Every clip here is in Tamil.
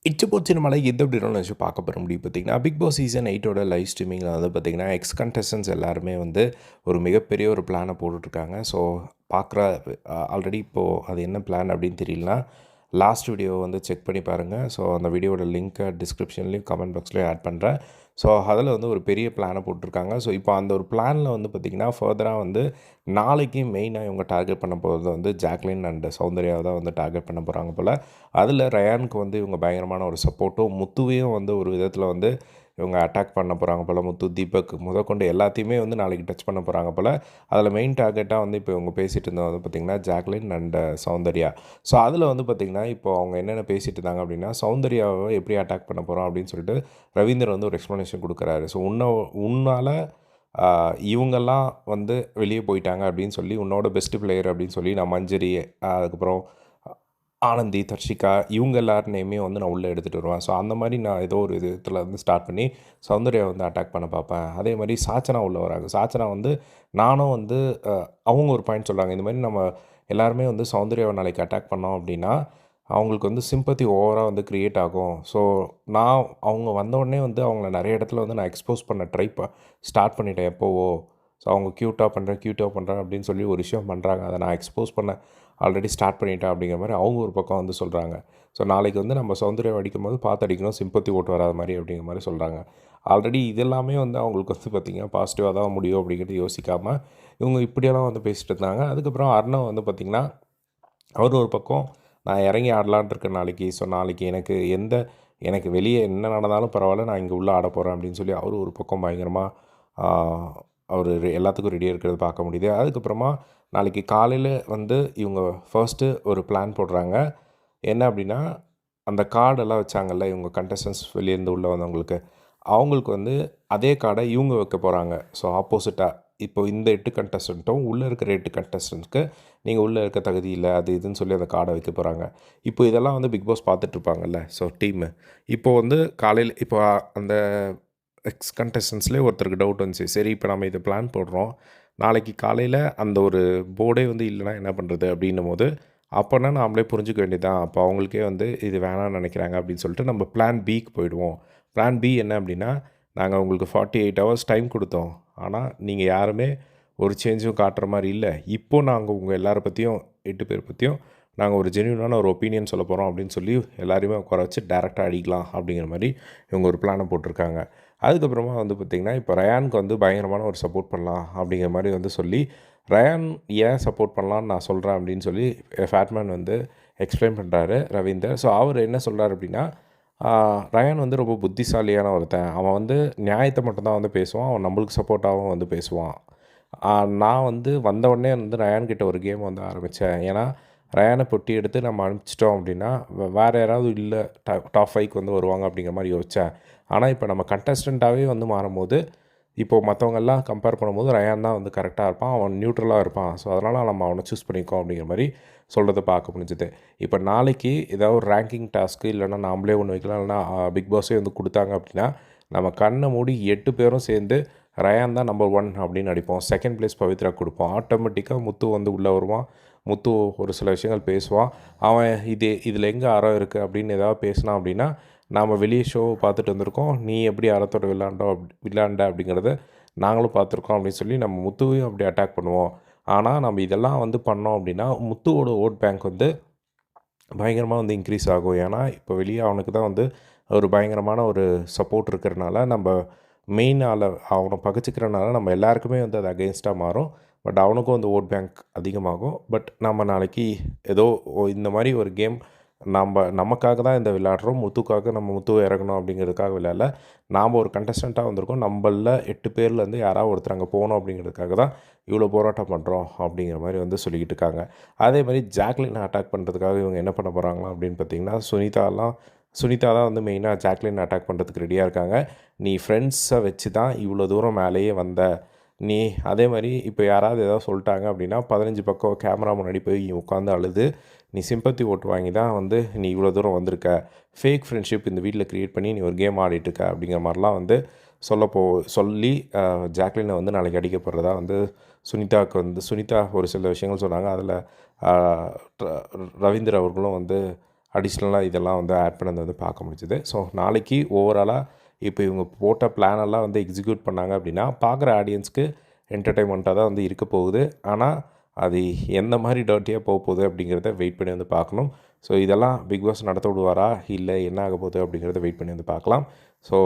இச்சபோச்சின மலை எது அப்படின்னா நினச்சி பார்க்க போகிற முடியும் பார்த்தீங்கன்னா பிக் பாஸ் சீசன் 8ஓட லைவ் ஸ்ட்ரீமிங்கில் வந்து பார்த்திங்கன்னா எக்ஸ் கண்டஸ்டன்ஸ் எல்லாருமே வந்து ஒரு மிகப்பெரிய ஒரு பிளானை போட்டுட்ருக்காங்க. ஸோ பார்க்குற ஆல்ரெடி இப்போது அது என்ன பிளான் அப்படின்னு தெரியலனா லாஸ்ட் வீடியோ வந்து செக் பண்ணி பாருங்கள். ஸோ அந்த வீடியோட லிங்க்கை டிஸ்கிரிப்ஷன்லேயும் கமெண்ட் பாக்ஸ்லேயும் ஆட் பண்ணுறேன். ஸோ அதில் வந்து ஒரு பெரிய பிளானை போட்டிருக்காங்க. ஸோ இப்போ அந்த ஒரு பிளானில் வந்து பார்த்திங்கன்னா ஃபர்தராக வந்து நாளைக்கு மெயினாக இவங்க டார்கெட் பண்ண போகிறது வந்து ஜாக்லின் அண்ட் சௌந்தர்யாவை தான் வந்து டார்கெட் பண்ண போகிறாங்க போல். அதில் ரயானுக்கு வந்து இவங்க பயங்கரமான ஒரு சப்போர்ட்டும், முத்துவையும் வந்து ஒரு விதத்தில் வந்து இவங்க அட்டாக் பண்ண போகிறாங்க போல். முத்து, தீபக் முதற்கொண்டு எல்லாத்தையுமே வந்து நாளைக்கு டச் பண்ண போகிறாங்க போல். அதில் மெயின் டார்கெட்டாக வந்து இப்போ இவங்க பேசிகிட்டு இருந்தது வந்து பார்த்திங்கன்னா ஜாக்லின் அண்ட் சௌந்தர்யா. ஸோ அதில் வந்து பார்த்திங்கன்னா இப்போ அவங்க என்னென்ன பேசிகிட்டு இருந்தாங்க அப்படின்னா, சௌந்தர்யாவை எப்படி அட்டாக் பண்ண போகிறோம் அப்படின்னு சொல்லிட்டு ரவீந்தர் வந்து ஒரு எக்ஸ்ப்ளனேஷன் கொடுக்குறாரு. ஸோ உன்னால் இவங்கெல்லாம் வந்து வெளியே போயிட்டாங்க அப்படின்னு சொல்லி, உன்னோட பெஸ்ட்டு பிளேயர் அப்படின்னு சொல்லி நான் மஞ்சரி, அதுக்கப்புறம் ஆனந்தி, தர்ஷிகா இவங்க எல்லார் நேமையும் வந்து நான் உள்ளே எடுத்துகிட்டு வருவேன். ஸோ அந்த மாதிரி நான் ஏதோ ஒரு விதத்தில் வந்து ஸ்டார்ட் பண்ணி சௌந்தர்யா வந்து அட்டாக் பண்ண பார்ப்பேன். அதே மாதிரி சாச்சனா உள்ளே வராங்க. சாச்சனா வந்து நானும் வந்து அவங்க ஒரு பாயிண்ட் சொல்கிறாங்க. இந்த மாதிரி நம்ம எல்லாருமே வந்து சௌந்தர்யாவை நாளைக்கு அட்டாக் பண்ணோம் அப்படின்னா அவங்களுக்கு வந்து சிம்பத்தி ஓவராக வந்து க்ரியேட் ஆகும். ஸோ நான் அவங்க வந்தோடனே வந்து அவங்கள நிறைய இடத்துல வந்து நான் எக்ஸ்போஸ் பண்ண ஸ்டார்ட் பண்ணிட்டேன் எப்போவோ. ஸோ அவங்க க்யூட்டாக பண்ணுறேன் அப்படின்னு சொல்லி ஒரு விஷயம் பண்ணுறாங்க. அதை நான் எக்ஸ்போஸ் பண்ண ஆல்ரெடி ஸ்டார்ட் பண்ணிட்டேன் அப்படிங்கிற மாதிரி அவங்க ஒரு பக்கம் வந்து சொல்கிறாங்க. ஸோ நாளைக்கு வந்து நம்ம சௌந்தர்யம் அடிக்கும்போது பார்த்து அடிக்கணும், சிம்பத்தி ஓட்டு வராத மாதிரி அப்படிங்கிற மாதிரி சொல்கிறாங்க. ஆல்ரெடி இதெல்லாமே வந்து அவங்களுக்கு வந்து பார்த்திங்கன்னா பாசிட்டிவாக தான் முடியும் அப்படிங்கிறது யோசிக்காமல் இவங்க இப்படியெல்லாம் வந்து பேசிகிட்டு இருந்தாங்க. அதுக்கப்புறம் அர்ணவ் வந்து பார்த்திங்கன்னா அவர் ஒரு பக்கம் நான் இறங்கி ஆடலான் இருக்கேன் நாளைக்கு. ஸோ நாளைக்கு எனக்கு வெளியே என்ன நடந்தாலும் பரவாயில்ல, நான் இங்கே உள்ளே ஆட போகிறேன் அப்படின்னு சொல்லி அவர் ஒரு பக்கம் பயங்கரமாக அவர் எல்லாத்துக்கும் ரெடியாக இருக்கிறது பார்க்க முடியுது. அதுக்கப்புறமா நாளைக்கு காலையில் வந்து இவங்க ஃபர்ஸ்ட்டு ஒரு பிளான் போடுறாங்க. என்ன அப்படின்னா, அந்த கார்டெல்லாம் வச்சாங்கல்ல இவங்க கண்டஸ்டன்ஸ் வெளியேருந்து உள்ளே வந்தவங்களுக்கு, அவங்களுக்கு வந்து அதே கார்டை இவங்க வைக்க போகிறாங்க. ஸோ ஆப்போசிட்டாக இப்போ இந்த 8 கண்டஸ்டண்ட்டும் உள்ளே இருக்கிற 8 கண்டஸ்டன்ட்ஸ்க்கு நீங்கள் உள்ளே இருக்க தகுதி இல்லை அது இதுன்னு சொல்லி அந்த கார்டை வைக்க போகிறாங்க. இப்போ இதெல்லாம் வந்து பிக் பாஸ் பார்த்துட்ருப்பாங்கல்ல. ஸோ டீமு இப்போ வந்து காலையில் இப்போ அந்த எக்ஸ் கண்டஸ்டன்ஸ்லேயே ஒருத்தருக்கு டவுட் வந்துச்சு. சரி இப்போ நம்ம இதை பிளான் போடுறோம், நாளைக்கு காலையில் அந்த ஒரு போர்டே வந்து இல்லைனா என்ன பண்ணுறது அப்படின்னும்போது, அப்போனா நாமளே புரிஞ்சுக்க வேண்டியது தான். அப்போ அவங்களுக்கே வந்து இது வேணாம்னு நினைக்கிறாங்க அப்படின்னு சொல்லிட்டு நம்ம பிளான் பிக்கு போயிடுவோம். பிளான் பி என்ன அப்படின்னா, நாங்கள் உங்களுக்கு 48 ஹவர்ஸ் டைம் கொடுத்தோம். ஆனால் நீங்கள் யாருமே ஒரு சேஞ்சும் காட்டுற மாதிரி இல்லை. இப்போது நாங்கள் உங்கள் எல்லாரை பற்றியும் 8 பேர் பற்றியும் நாங்கள் ஒரு ஜென்யூனான ஒரு ஒப்பீனியன் சொல்ல போகிறோம் அப்படின்னு சொல்லி எல்லாரையுமே உட்கார வச்சு டேரெக்டாக அடிக்கலாம் அப்படிங்கிற மாதிரி இவங்க ஒரு பிளானை போட்டிருக்காங்க. அதுக்கப்புறமா வந்து பார்த்திங்கன்னா, இப்போ ரயானுக்கு வந்து பயங்கரமான ஒரு சப்போர்ட் பண்ணலாம் அப்படிங்கிற மாதிரி வந்து சொல்லி, ரயான் ஏன் சப்போர்ட் பண்ணலான்னு நான் சொல்கிறேன் அப்படின்னு சொல்லி ஃபேட்மேன் வந்து எக்ஸ்பிளைன் பண்ணுறாரு ரவீந்தர். ஸோ அவர் என்ன சொல்கிறார் அப்படின்னா, ரயான் வந்து ரொம்ப புத்திசாலியான ஒருத்தன். அவன் வந்து நியாயத்தை மட்டும்தான் வந்து பேசுவான். அவன் நம்மளுக்கு சப்போர்ட்டாகவும் வந்து பேசுவான். நான் வந்து வந்தவுடனே வந்து ரயான்கிட்ட ஒரு கேம் வந்து ஆரம்பித்தேன். ஏன்னா ரயானை பொட்டி எடுத்து நம்ம அனுப்பிச்சிட்டோம் அப்படின்னா வேறு யாராவது இல்லை டாப் 5க்கு வந்து வருவாங்க அப்படிங்கிற மாதிரி யோசித்தேன். ஆனால் இப்போ நம்ம கண்டஸ்டண்ட்டாகவே வந்து மாறும்போது, இப்போது மற்றவங்கெல்லாம் கம்பேர் பண்ணும்போது ரயான் தான் வந்து கரெக்டாக இருப்பான். அவன் நியூட்ரலாக இருப்பான். ஸோ அதனால் நம்ம அவனை சூஸ் பண்ணிக்கோம் அப்படிங்கிற மாதிரி சொல்கிறத பார்க்க முடிஞ்சுது. இப்போ நாளைக்கு ஏதாவது ஒரு ரேங்கிங் டாஸ்க்கு இல்லைனா நாமளே ஒன்று வைக்கலாம், இல்லைனா பிக் பாஸே வந்து கொடுத்தாங்க அப்படின்னா, நம்ம கண்ணை மூடி 8 பேரும் சேர்ந்து ரயான் தான் நம்பர் 1 அப்படின்னு அடிப்போம். செகண்ட் பிளேஸ் பவித்ரா கொடுப்போம். ஆட்டோமேட்டிக்காக முத்து வந்து உள்ளே வருவான். முத்து ஒரு சில விஷயங்கள் பேசுவான். அவன் இதில் எங்கே அறம் இருக்குது அப்படின்னு ஏதாவது பேசினான் அப்படின்னா, நாம் வெளியே ஷோவை பார்த்துட்டு வந்திருக்கோம், நீ எப்படி அறத்தோட விளாண்ட அப்படிங்கிறத நாங்களும் பார்த்துருக்கோம் அப்படின்னு சொல்லி நம்ம முத்துவையும் அப்படி அட்டாக் பண்ணுவோம். ஆனால் நம்ம இதெல்லாம் வந்து பண்ணோம் அப்படின்னா முத்துவோட ஓட் பேங்க் வந்து பயங்கரமாக வந்து இன்க்ரீஸ் ஆகும். ஏன்னா இப்போ வெளியே அவனுக்கு தான் வந்து ஒரு பயங்கரமான ஒரு சப்போர்ட் இருக்கிறனால, நம்ம மெயின் அவனை பகைச்சிக்கிறனால நம்ம எல்லாருக்குமே வந்து அது அகெயின்ஸ்டாக மாறும். பட் அவனுக்கும் வந்து ஓட் பேங்க் அதிகமாகும். பட் நம்ம நாளைக்கு ஏதோ இந்த மாதிரி ஒரு கேம் நமக்காக தான் இந்த விளையாடுறோம். முத்துக்காக நம்ம முத்துவை இறக்கணும் அப்படிங்கிறதுக்காக விளையாடல. நாம் ஒரு கண்டஸ்டண்ட்டாக வந்திருக்கோம். நம்மள 8 பேர்லேருந்து யாராவது ஒருத்தர் அங்கே போகணும் அப்படிங்கிறதுக்காக தான் இவ்வளோ போராட்டம் பண்ணுறோம் அப்படிங்கிற மாதிரி வந்து சொல்லிக்கிட்டு இருக்காங்க. அதே மாதிரி ஜாக்லினை அட்டாக் பண்ணுறதுக்காக இவங்க என்ன பண்ண போகிறாங்களா அப்படின்னு பார்த்தீங்கன்னா, சுனிதா தான் வந்து மெயினாக ஜாக்லின் அட்டாக் பண்ணுறதுக்கு ரெடியாக இருக்காங்க. நீ ஃப்ரெண்ட்ஸை வச்சு தான் இவ்வளோ தூரம் மேலேயே வந்த. நீ அதே மாதிரி இப்போ யாராவது ஏதாவது சொல்லிட்டாங்க அப்படின்னா 15 பக்கம் கேமரா முன்னாடி போய் உட்காந்து அழுது நீ சிம்பத்தி ஓட்டு வாங்கி தான் வந்து நீ இவ்வளோ தூரம் வந்திருக்க. ஃபேக் ஃப்ரெண்ட்ஷிப் இந்த வீட்டில் க்ரியேட் பண்ணி நீ ஒரு கேம் ஆடிட்டுருக்க அப்படிங்கிற மாதிரிலாம் வந்து சொல்லி ஜாக்லினை வந்து நாளைக்கு அடிக்கப்படுறதா வந்து சுனிதா ஒரு சில விஷயங்கள் சொன்னாங்க. அதில் ரவீந்தர் அவர்களும் வந்து அடிஷ்னலாக இதெல்லாம் வந்து ஆட் பண்ணது வந்து பார்க்க முடிஞ்சுது. ஸோ நாளைக்கு ஓவராலாக இப்போ இவங்க போட்ட பிளானெல்லாம் வந்து எக்ஸிக்யூட் பண்ணாங்க அப்படின்னா பார்க்குற ஆடியன்ஸ்க்கு என்டர்டெயின்மெண்ட்டாக தான் வந்து இருக்க போகுது. ஆனால் அது எந்த மாதிரி டர்ட்டியாக போகுது அப்படிங்கிறத வெயிட் பண்ணி வந்து பார்க்கணும். ஸோ இதெல்லாம் பிக் பாஸ் நடத்த விடுவாரா இல்லை என்ன ஆக போகுது அப்படிங்கிறத வெயிட் பண்ணி வந்து பார்க்கலாம். ஸோ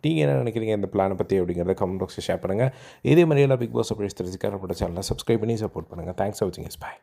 நீங்கள் என்ன நினைக்கிறீங்க இந்த பிளானை பற்றி அப்படிங்கிறத கமெண்ட் பாக்ஸில் ஷேர் பண்ணுங்கள். இதே மாதிரியெல்லாம் பிக் பாஸ் அப்டேட்ஸ் தெரிஞ்சுக்க நம்மளோட சேனலை சப்ஸ்கிரைப் பண்ணி சப்போர்ட் பண்ணுங்கள். தேங்க்ஸ் ஃபார் வாட்சிங். பாய்.